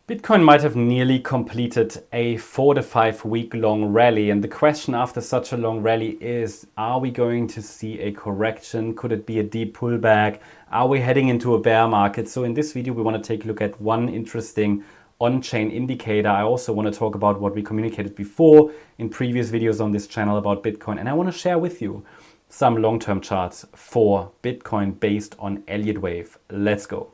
Bitcoin might have nearly completed a 4 to 5 week long rally. And the question after such a long rally is, are we going to see a correction? Could it be a deep pullback? Are we heading into a bear market? So in this video, we want to take a look at one interesting on-chain indicator. I also want to talk about what we communicated before in previous videos on this channel about Bitcoin. And I want to share with you some long-term charts for Bitcoin based on Elliott Wave. Let's go.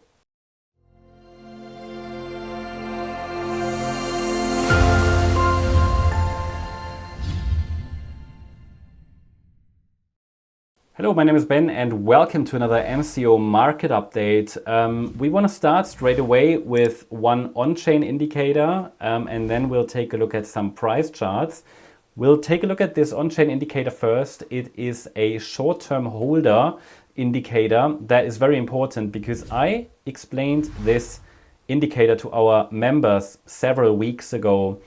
Hello, my name is Ben and welcome to another MCO market update. We want to start straight away with one on-chain indicator and then we'll take a look at some price charts. We'll take a look at this on-chain indicator first. It is a short-term holder indicator that is very important because I explained this indicator to our members several weeks ago.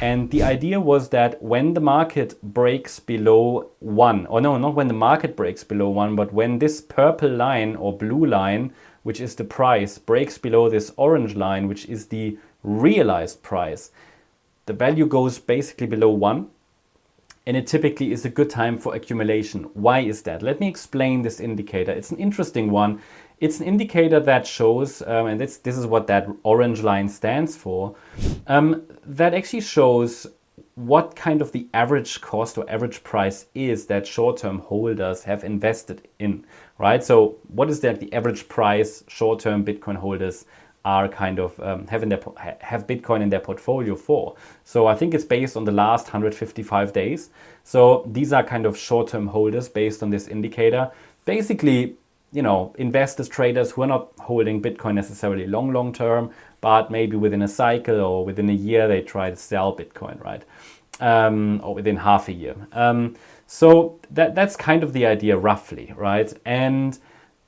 And the idea was that when the market breaks below 1, or no, not when the market breaks below 1, but when this purple line or blue line, which is the price, breaks below this orange line, which is the realized price, the value goes basically below 1. And it typically is a good time for accumulation. Why is that? Let me explain this indicator. It's an interesting one. It's an indicator that shows, and this is what that orange line stands for, that actually shows what kind of the average cost or average price is that short-term holders have invested in, right? So what is that the average price short-term Bitcoin holders are kind of have Bitcoin in their portfolio for? So I think it's based on the last 155 days. So these are kind of short-term holders based on this indicator. Basically, you know, investors, traders who are not holding Bitcoin necessarily long term, but maybe within a cycle or within a year, they try to sell Bitcoin, right? Or within half a year. So that's kind of the idea roughly, right? And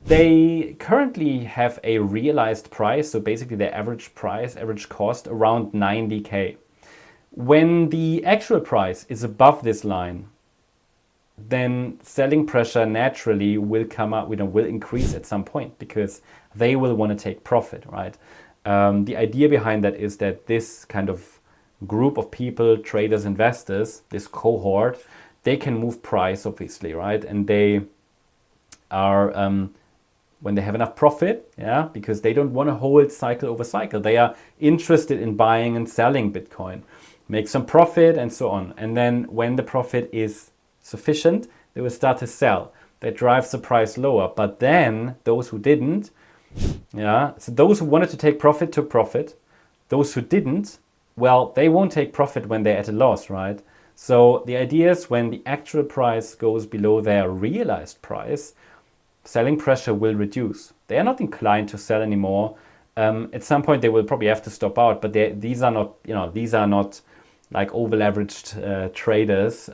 they currently have a realized price. So basically their average price, average cost around 90K. When the actual price is above this line, then selling pressure naturally will come up, will increase at some point because they will want to take profit, right? The idea behind that is that this kind of group of people, traders, investors, this cohort, they can move price, obviously, right? And they are, when they have enough profit, because they don't want to hold cycle over cycle. They are interested in buying and selling Bitcoin, make some profit and so on. And then when the profit is sufficient, they will start to sell. That drives the price lower. But then those who didn't, so those who wanted to take profit took profit. Those who didn't, well, they won't take profit when they're at a loss, right? So the idea is when the actual price goes below their realized price, selling pressure will reduce. They are not inclined to sell anymore. At some point they will probably have to stop out, but these are not like over-leveraged traders.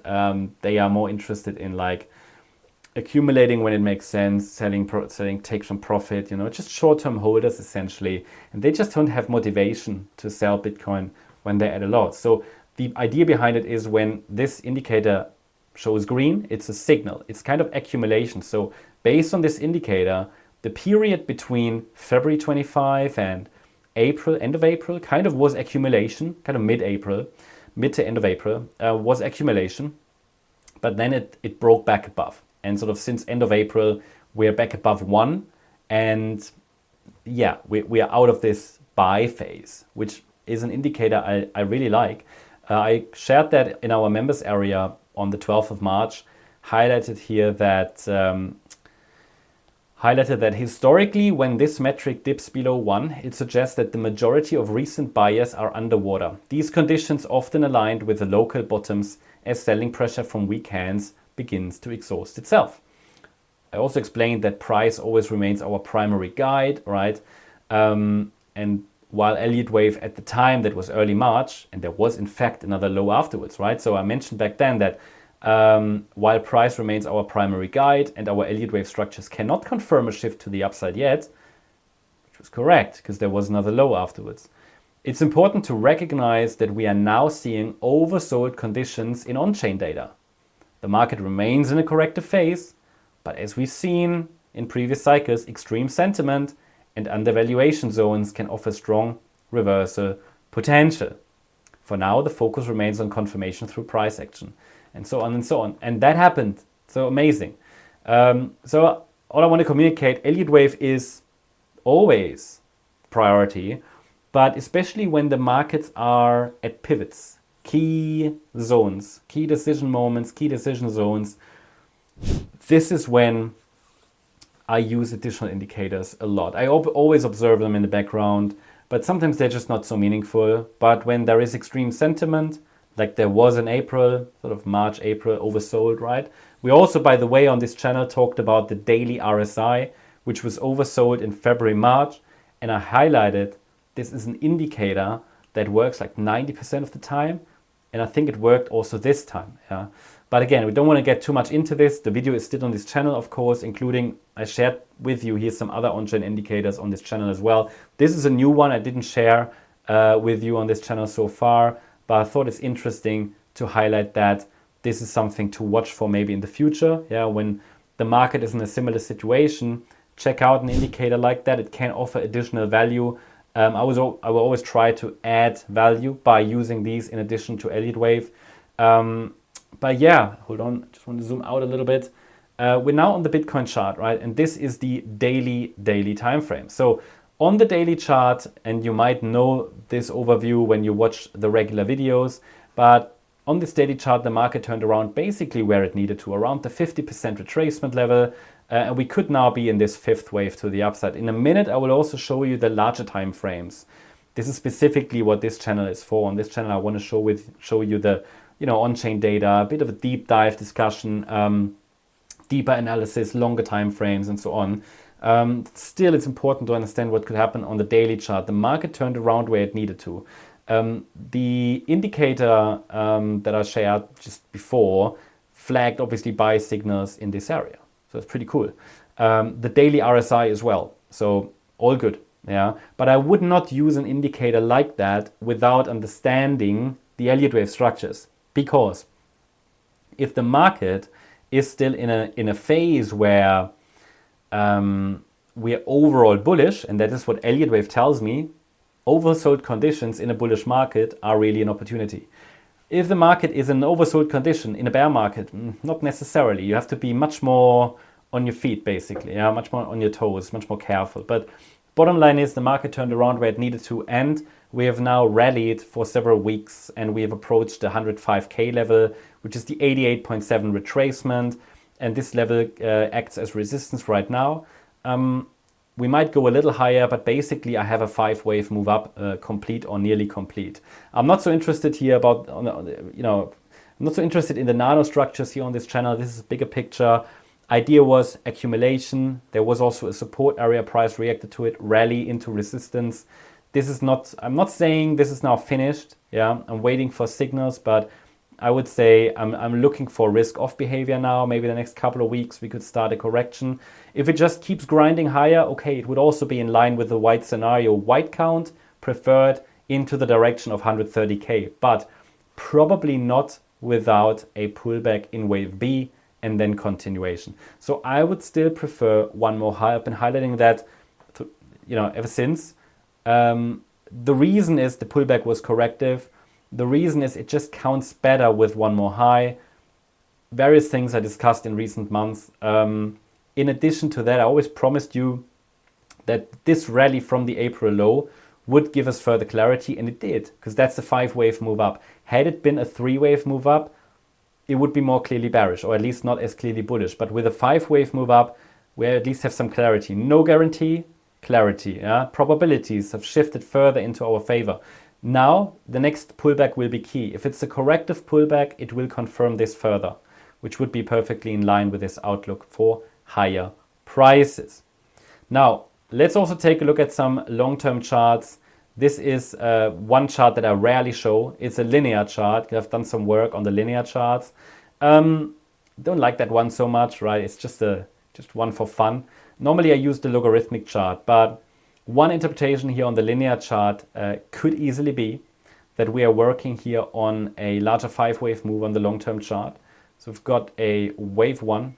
They are more interested in like accumulating when it makes sense, selling, take some profit, just short-term holders essentially. And they just don't have motivation to sell Bitcoin when they're at a loss. So the idea behind it is when this indicator shows green, it's a signal. It's kind of accumulation. So based on this indicator, the period between February 25 and April, end of April, kind of was accumulation, kind of mid-April. Mid to end of April was accumulation, but then it broke back above. And sort of since end of April, we're back above 1. And yeah, we are out of this buy phase, which is an indicator I really like. I shared that in our members area on the 12th of March, highlighted that historically, when this metric dips below 1, it suggests that the majority of recent buyers are underwater. These conditions often aligned with the local bottoms as selling pressure from weak hands begins to exhaust itself. I also explained that price always remains our primary guide, right? And while Elliott Wave at the time, that was early March, and there was in fact another low afterwards, right? So I mentioned back then that while price remains our primary guide and our Elliott Wave structures cannot confirm a shift to the upside yet, which was correct because there was another low afterwards, it's important to recognize that we are now seeing oversold conditions in on-chain data. The market remains in a corrective phase, but as we've seen in previous cycles, extreme sentiment and undervaluation zones can offer strong reversal potential. For now, the focus remains on confirmation through price action, and so on and so on. And that happened. So amazing. So all I want to communicate, Elliott Wave is always priority, but especially when the markets are at pivots, key zones, key decision moments, key decision zones. This is when I use additional indicators a lot. I always observe them in the background, but sometimes they're just not so meaningful. But when there is extreme sentiment, like there was in April, sort of March, April, oversold, right? We also, by the way, on this channel talked about the daily RSI, which was oversold in February, March. And I highlighted this is an indicator that works like 90% of the time. And I think it worked also this time. Yeah. But again, we don't want to get too much into this. The video is still on this channel, of course, including I shared with you here some other on-chain indicators on this channel as well. This is a new one I didn't share with you on this channel so far, but I thought it's interesting to highlight that this is something to watch for maybe in the future. Yeah, when the market is in a similar situation, check out an indicator like that. It can offer additional value. I will always try to add value by using these in addition to Elliott Wave. But yeah, hold on, I just want to zoom out a little bit. We're now on the Bitcoin chart, right? And this is the daily time frame. So on the daily chart, and you might know this overview when you watch the regular videos, but on this daily chart, the market turned around basically where it needed to, around the 50% retracement level. And we could now be in this fifth wave to the upside. In a minute, I will also show you the larger time frames. This is specifically what this channel is for. On this channel, I want to show you the on-chain data, a bit of a deep dive discussion, deeper analysis, longer time frames, and so on. Still, it's important to understand what could happen on the daily chart. The market turned around where it needed to. The indicator that I shared just before flagged obviously buy signals in this area. So it's pretty cool. The daily RSI as well. So all good. Yeah. But I would not use an indicator like that without understanding the Elliott Wave structures. Because if the market is still in a phase where we are overall bullish, and that is what Elliott Wave tells me, oversold conditions in a bullish market are really an opportunity. If the market is in an oversold condition in a bear market, not necessarily. You have to be much more on your feet, basically, yeah, much more on your toes, much more careful. But bottom line is the market turned around where it needed to, and we have now rallied for several weeks, and we have approached the 105K level, which is the 88.7 retracement, and this level acts as resistance right now. We might go a little higher, but basically I have a 5-wave move up, complete or nearly complete. I'm not so interested here about, I'm not so interested in the nanostructures here on this channel. This is a bigger picture. Idea was accumulation. There was also a support area, price reacted to it, rally into resistance. This is not, I'm not saying this is now finished. Yeah, I'm waiting for signals, but I would say I'm looking for risk-off behavior now. Maybe the next couple of weeks we could start a correction. If it just keeps grinding higher, okay, it would also be in line with the white scenario. White count preferred into the direction of 130K, but probably not without a pullback in wave B and then continuation. So I would still prefer one more high. I've been highlighting that ever since. The reason is the pullback was corrective. The reason is it just counts better with one more high. Various things I discussed in recent months. In addition to that, I always promised you that this rally from the April low would give us further clarity, and it did, because that's a 5-wave move up. Had it been a 3-wave move up, it would be more clearly bearish, or at least not as clearly bullish. But with a 5-wave move up, we at least have some clarity. No guarantee, clarity. Yeah? Probabilities have shifted further into our favor. Now, the next pullback will be key. If it's a corrective pullback, it will confirm this further, which would be perfectly in line with this outlook for higher prices. Now, let's also take a look at some long-term charts. This is one chart that I rarely show. It's a linear chart. I've done some work on the linear charts. Don't like that one so much, right? It's just one for fun. Normally I use the logarithmic chart, but one interpretation here on the linear chart could easily be that we are working here on a larger 5-wave move on the long-term chart. So we've got a wave 1,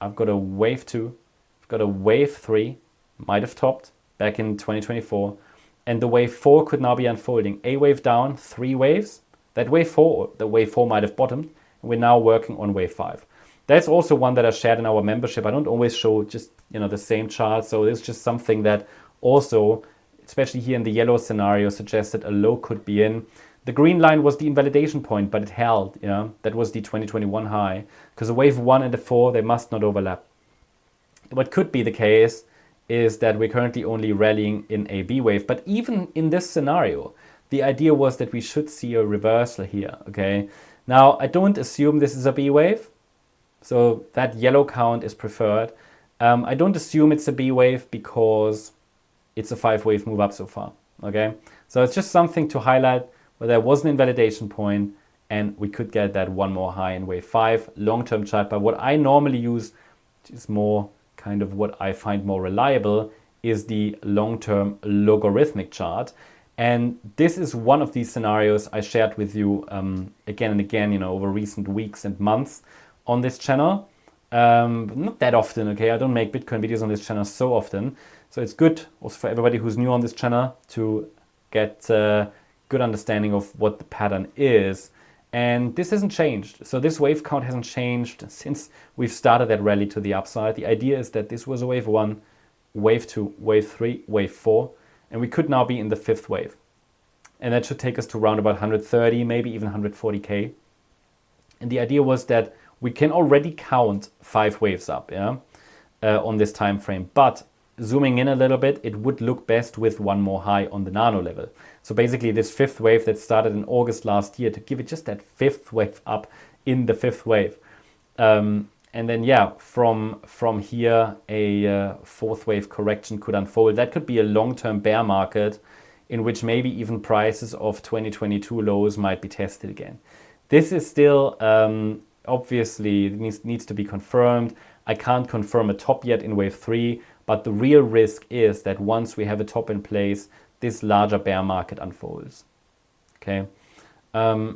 I've got a wave 2, I've got a wave 3, might have topped back in 2024. and the wave 4 could now be unfolding. A wave down, 3 waves. That wave 4, the wave 4 might have bottomed, and we're now working on wave 5. That's also one that I shared in our membership. I don't always show just the same chart, so it's just something that also, especially here in the yellow scenario, suggested a low could be in. The green line was the invalidation point, but it held. That was the 2021 high, because the wave 1 and the 4, they must not overlap. What could be the case is that we're currently only rallying in a B wave, but even in this scenario, the idea was that we should see a reversal here, okay? Now, I don't assume this is a B wave, so that yellow count is preferred. I don't assume it's a B wave because it's a 5-wave move up so far, okay? So it's just something to highlight where there was an invalidation point and we could get that one more high in wave 5, long-term chart. But what I normally use, which is more kind of what I find more reliable, is the long-term logarithmic chart. And this is one of these scenarios I shared with you again and again, over recent weeks and months on this channel. Not that often, okay? I don't make Bitcoin videos on this channel so often. So it's good also for everybody who's new on this channel to get a good understanding of what the pattern is. And this hasn't changed. So this wave count hasn't changed since we've started that rally to the upside. The idea is that this was a wave 1, wave 2, wave 3, wave 4, and we could now be in the 5th wave. And that should take us to around about 130, maybe even 140K. And the idea was that we can already count 5 waves up on this time frame. But zooming in a little bit, it would look best with one more high on the nano level. So basically this 5th wave that started in August last year, to give it just that 5th wave up in the 5th wave. And then from here a 4th wave correction could unfold. That could be a long-term bear market in which maybe even prices of 2022 lows might be tested again. This is still obviously needs to be confirmed. I can't confirm a top yet in wave 3, but the real risk is that once we have a top in place, this larger bear market unfolds. Okay,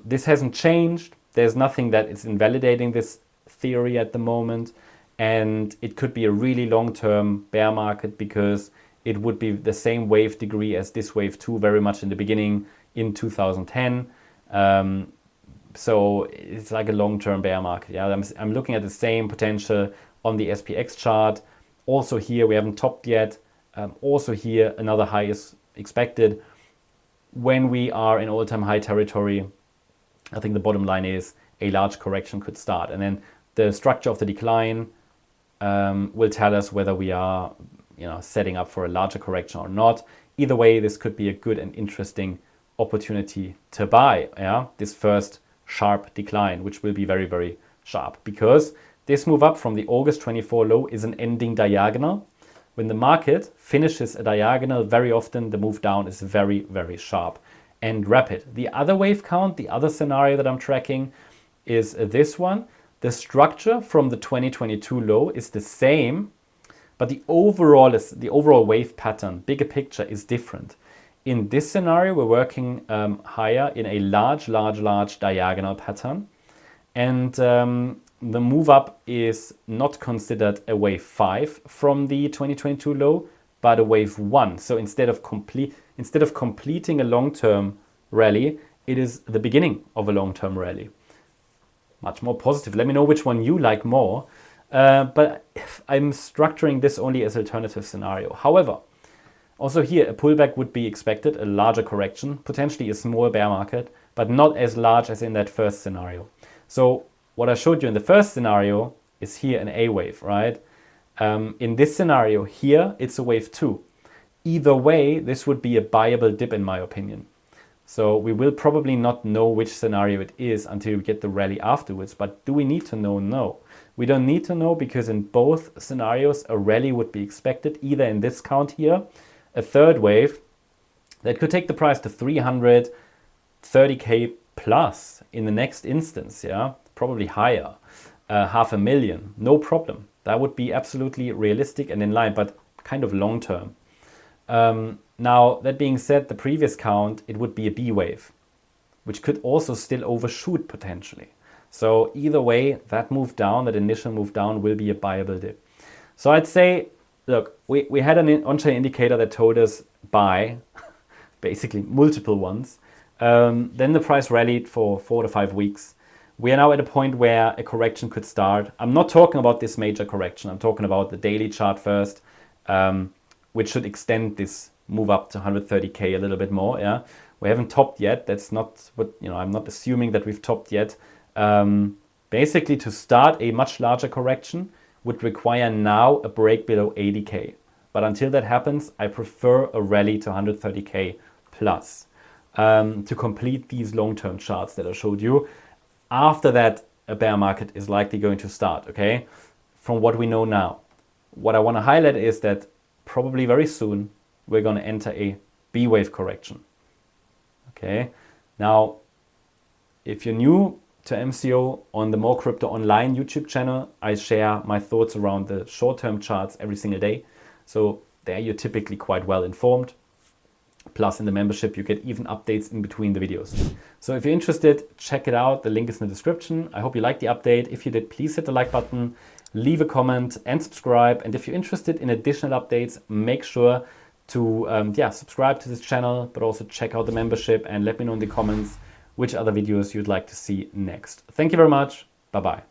this hasn't changed. There's nothing that is invalidating this theory at the moment, and it could be a really long-term bear market because it would be the same wave degree as this wave 2 very much in the beginning in 2010. So it's like a long-term bear market. Yeah, I'm looking at the same potential on the SPX chart. Also here we haven't topped yet. Also here another high is expected. When we are in all-time high territory, I think the bottom line is a large correction could start, and then the structure of the decline will tell us whether we are setting up for a larger correction or not. Either way, this could be a good and interesting opportunity to buy this first sharp decline, which will be very, very sharp, because this move up from the August 24 low is an ending diagonal. When the market finishes a diagonal, very often the move down is very, very sharp and rapid. The other wave count, the other scenario that I'm tracking is this one. The structure from the 2022 low is the same, but the overall wave pattern, bigger picture, is different. In this scenario, we're working higher in a large diagonal pattern, and the move up is not considered a wave 5 from the 2022 low, but a wave 1. So instead of completing a long-term rally, it is the beginning of a long-term rally. Much more positive. Let me know which one you like more. But I'm structuring this only as alternative scenario. However, also here a pullback would be expected, a larger correction, potentially a small bear market, but not as large as in that first scenario. So what I showed you in the first scenario is here an A wave, right? In this scenario here, it's a wave 2. Either way, this would be a buyable dip in my opinion. So we will probably not know which scenario it is until we get the rally afterwards. But do we need to know? No. We don't need to know, because in both scenarios, a rally would be expected, either in this count here, a third wave that could take the price to 330K plus in the next instance, probably higher, 500,000, no problem. That would be absolutely realistic and in line, but kind of long term. Now, that being said, the previous count, it would be a B wave, which could also still overshoot potentially. So either way, that move down, that initial move down, will be a buyable dip. So I'd say, look, we had an on-chain indicator that told us buy, basically multiple ones. Then the price rallied for 4 to 5 weeks. We are now at a point where a correction could start. I'm not talking about this major correction. I'm talking about the daily chart first, which should extend this move up to 130K a little bit more. Yeah, we haven't topped yet. That's not what, I'm not assuming that we've topped yet. Basically, to start a much larger correction would require now a break below 80K. But until that happens, I prefer a rally to 130K plus to complete these long-term charts that I showed you. After that, a bear market is likely going to start, okay? From what we know now. What I want to highlight is that probably very soon, we're going to enter a B-wave correction, okay? Now, if you're new to MCO, on the Morecryptoonline YouTube channel, I share my thoughts around the short-term charts every single day. So there you're typically quite well informed. Plus in the membership, you get even updates in between the videos. So if you're interested, check it out. The link is in the description. I hope you liked the update. If you did, please hit the like button, leave a comment and subscribe. And if you're interested in additional updates, make sure to subscribe to this channel, but also check out the membership and let me know in the comments which other videos you'd like to see next. Thank you very much. Bye-bye.